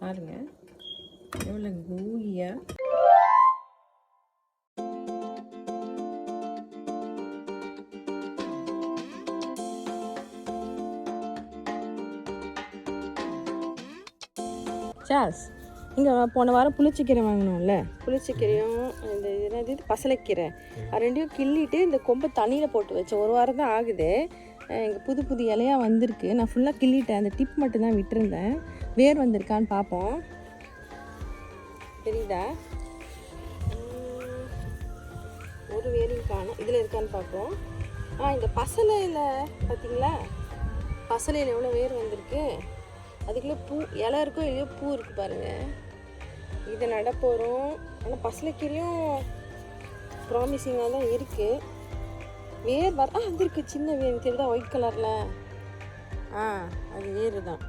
பாருங்க எவ்வளோ கூலியா. சாஸ், இங்கே போன வாரம் புளிச்சக்கீரை வாங்கினோம்ல, புளிச்சக்கீரையும் இந்த என்னது பசலைக்கீரை ரெண்டையும் கிள்ளிட்டு இந்த கொம்பை தண்ணியில் போட்டு வச்சேன். ஒரு வாரம் தான் ஆகுது. இங்கே புது புது இலையாக வந்திருக்கு. நான் ஃபுல்லாக கிள்ளிட்டேன். அந்த டிப் மட்டும்தான் விட்டுருந்தேன். வேர் வந்திருக்கான்னு பார்ப்போம். தெரியுதா? ஒரு வேரையும் காணும். இதில் இருக்கான்னு பார்ப்போம். இந்த பசலையில் பார்த்தீங்களா, பசலையில் எவ்வளோ வேர் வந்திருக்கு. அதுக்குள்ளே பூ இலை இருக்கோ இல்லையோ பூ இருக்குது பாருங்கள். இதை நட போகிறோம். ஆனால் பசலைக்கீரையும் ப்ராமிசிங்காக தான் இருக்குது. வேர் அது இருக்குது, சின்ன வேர் தெரியுதா, ஒயிட் கலரில். அது வேர் தான்.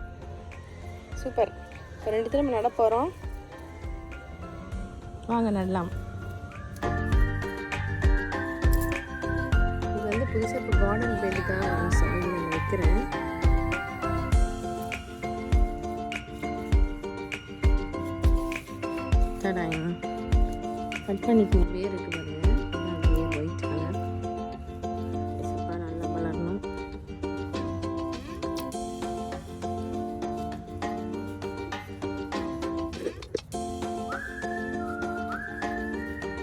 சூப்பர். இப்போ 2 திரும்ப நட போகிறோம். வாங்க நடலாம். இது வந்து புதுசாக இப்போ கார்டன் பெட்டுக்காக வாங்கி நான் வைக்கிறேன். கட் பண்ணிட்டு வேர் இருக்கு பாருங்க. அப்படியே ஒயிட் கலர் சூப்பராக நல்லா வளரணும்.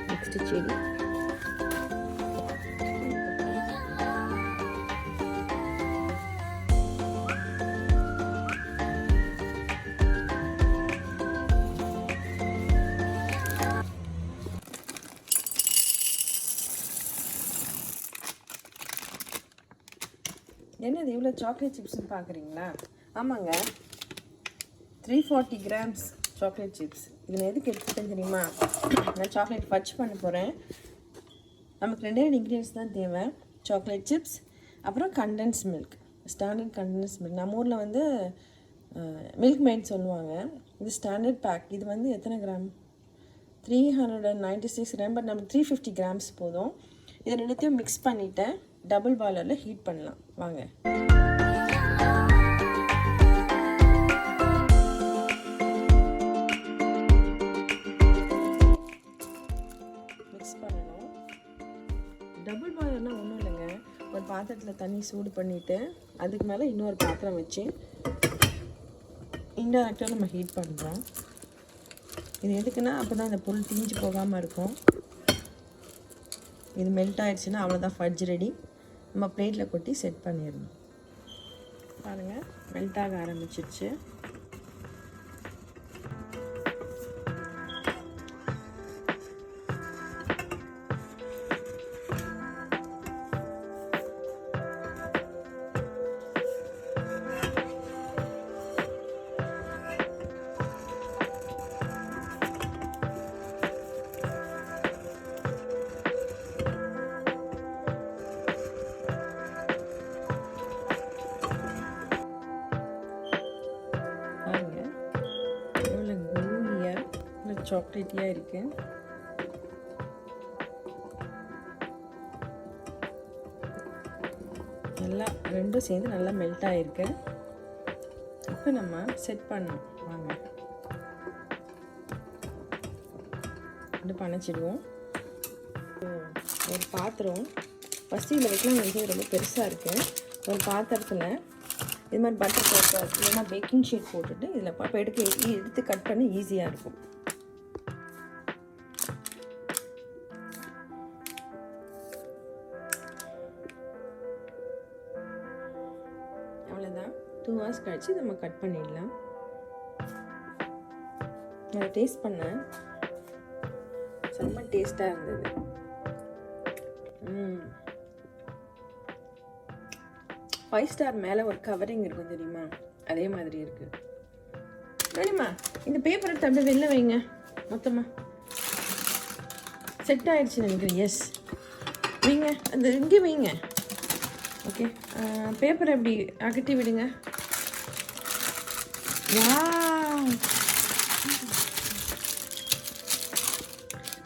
நெக்ஸ்ட் செடி. என்னது இவ்வளோ சாக்லேட் சிப்ஸ்ன்னு பார்க்குறீங்களா? ஆமாங்க, 340 grams சாக்லேட் சிப்ஸ். இதில் எதுக்கு எடுத்துட்டேன்னு தெரியுமா? நான் சாக்லேட் ஃபட்ச் பண்ண போகிறேன். நமக்கு 2 இன்க்ரீடியன்ஸ் தான் தேவை. சாக்லேட் சிப்ஸ், அப்புறம் condense milk, standard condense milk. நம்ம ஊரில் வந்து மில்க் மெய்ட் சொல்லுவாங்க. இது ஸ்டாண்டர்ட் பேக். இது வந்து எத்தனை கிராம்? 396 கிராம். பட் நமக்கு 350 grams போதும். இதை 2த்தையும் மிக்ஸ் பண்ணிவிட்டேன். டபுள் பாய்லரில் ஹீட் பண்ணலாம். வாங்க. மிக்ஸ் பண்ணணும். டபுள் பாய்லர்னால் ஒன்றும் இல்லைங்க. ஒரு பாத்திரத்தில் தண்ணி சூடு பண்ணிவிட்டு அதுக்கு மேலே இன்னொரு பாத்திரம் வச்சு இன்டெரக்டாக நம்ம ஹீட் பண்ணுறோம். இது எதுக்குன்னா அப்போ தான் இந்த பொருள் தீஞ்சு போகாமல் இருக்கும். இது மெல்ட் ஆகிடுச்சுன்னா அவ்வளோதான், ஃபட்ஜ் ரெடி. நம்ம பிளேட்டில் கொட்டி செட் பண்ணிடணும். பாருங்கள், மெல்ட் ஆக ஆரம்பிச்சிருச்சு. சாக்லேட்டியாக இருக்கு. நல்லா ரெண்டும் சேர்ந்து நல்லா மெல்ட் ஆகிருக்கு. இப்போ நம்ம செட் பண்ணோம். வாங்க இது பனைச்சிடுவோம். ஒரு பாத்திரம் ஃபஸ்ட்டு இதில் வைக்கலாம். வந்து ரொம்ப பெருசாக இருக்குது. ஒரு பாத்திரத்தில் இது மாதிரி பட்டர் பேப்பர் இல்லைன்னா பேக்கிங் ஷீட் போட்டுட்டு இதில் இப்போ எடுத்து கட் பண்ணி ஈஸியாக இருக்கும். அவ்வளோதான். 2 hours கழிச்சு நம்ம கட் பண்ணிடலாம். நான் டேஸ்ட் பண்ணேன், செம்ம டேஸ்ட்டாக இருந்தது. 5 star மேலே ஒரு கவரிங் இருக்கும் தெரியுமா, அதே மாதிரி இருக்குது. வேணுமா இந்த பேப்பரை தம்பி வெளில வைங்க. மொத்தமாக செட் ஆகிடுச்சு நினைக்கிறேன். எஸ், வைங்க, அந்த இங்கே வைங்க. ஓகே, பேப்பரை எப்படி அகட்டி விடுங்க.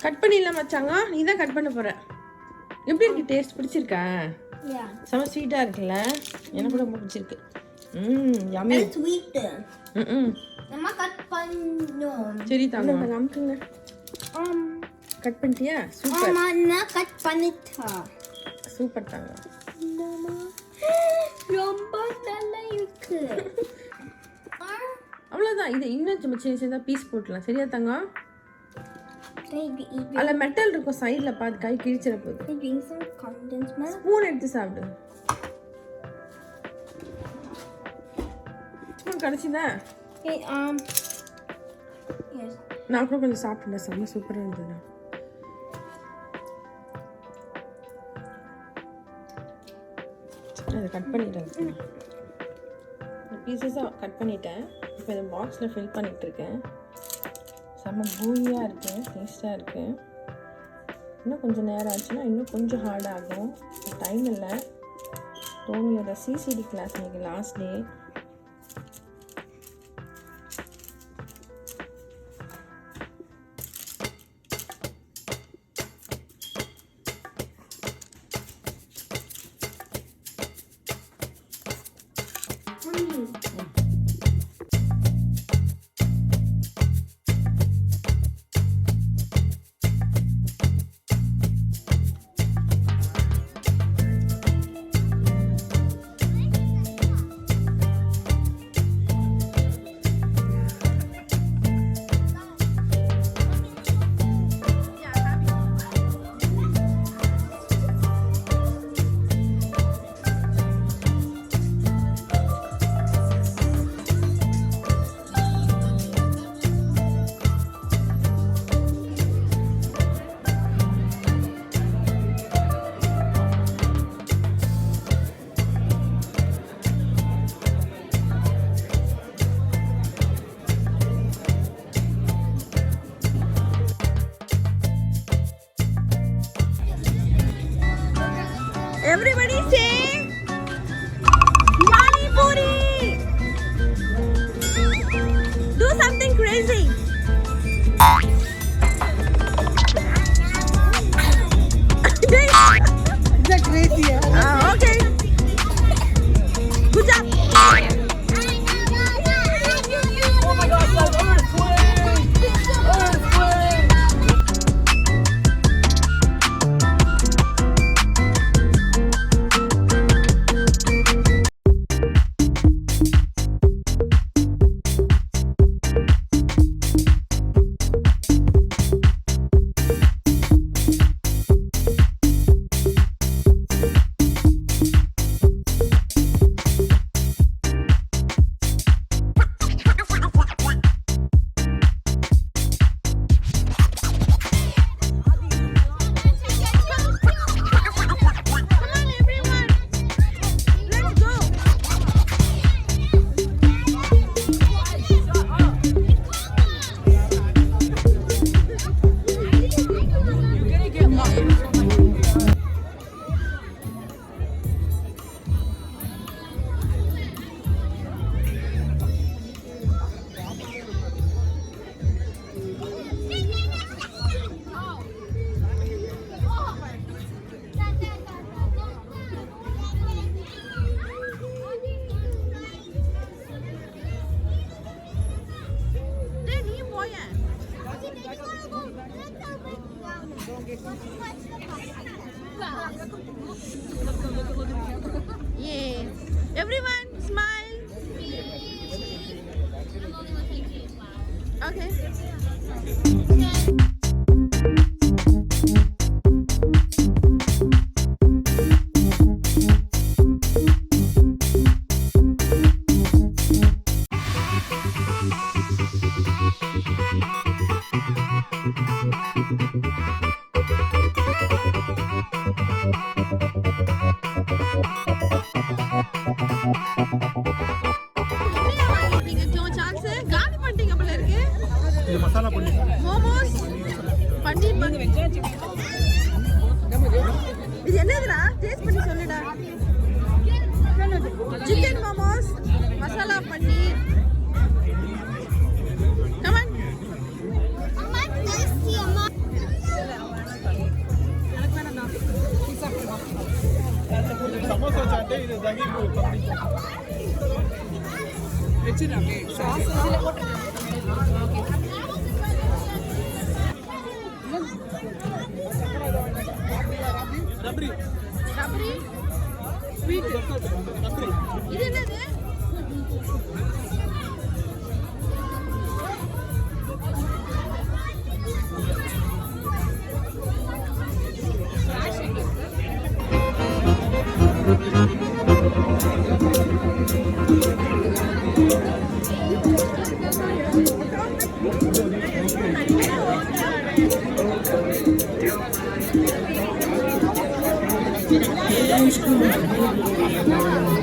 கட் பண்ணிடலாம் மச்சாங்க. நீ தான் கட் பண்ண போற. எப்படி இருக்கு டேஸ்ட்? பிடிச்சிருக்கா? செம ஸ்வீட்டா இருக்குல்ல? எனக்கு கூட ரொம்ப பிடிச்சிருக்கு. யம்மி. ஸ்வீட். நம்ம கட் பண்ணோம். சரி தாங்க. நமக்குங்க. கட் பண்ணிட்டியா? சூப்பர். ஆமா நான் கட் பண்ணிட்டேன். சூப்பர் தாங்க. ரொம்ப நல்லா இருக்கு. அவ்வளோதான். இது இன்னும் சின்ன சின்னதாக பீஸ் போட்டுலாம். சரியா தாங்க? அதில் மெட்டல் இருக்கும் சைடில், பார்த்து கை கிழிச்சிட போகுது. ஸ்பூன் எடுத்து சாப்பிடு. ஸ்பூன் கிடச்சிதா? நான் கூட கொஞ்சம் சாப்பிட்டேன். செம்ம சூப்பராக இருந்ததுண்ணா. அதை கட் பண்ணிட்டேன். பீசஸாக கட் பண்ணிட்டேன். இப்போ இந்த பாக்ஸில் ஃபில் பண்ணிகிட்டு இருக்கேன். செம்ம பூரியாக இருக்குது, டேஸ்ட்டாக இருக்குது. இன்னும் கொஞ்சம் நேரம் ஆச்சுன்னா இன்னும் கொஞ்சம் ஹார்ட் ஆகும். டைம் இல்லை. டோனியோட சிசிடி கிளாஸ் இன்றைக்கி last day. Everybody say Pani Puri. Do something crazy. Is that crazy? Okay. Good job. Oh my God! Yeah. Everyone, smile. Okay. இது மசாலா பன்னீர் மோமோஸ் பன்னீர் இது என்னதுடா டேஸ்ட் பண்ணி சொல்லுடா chicken momos masala paneer come on அம்மா டேஸ்டி அம்மா இது என்னது? Thank you.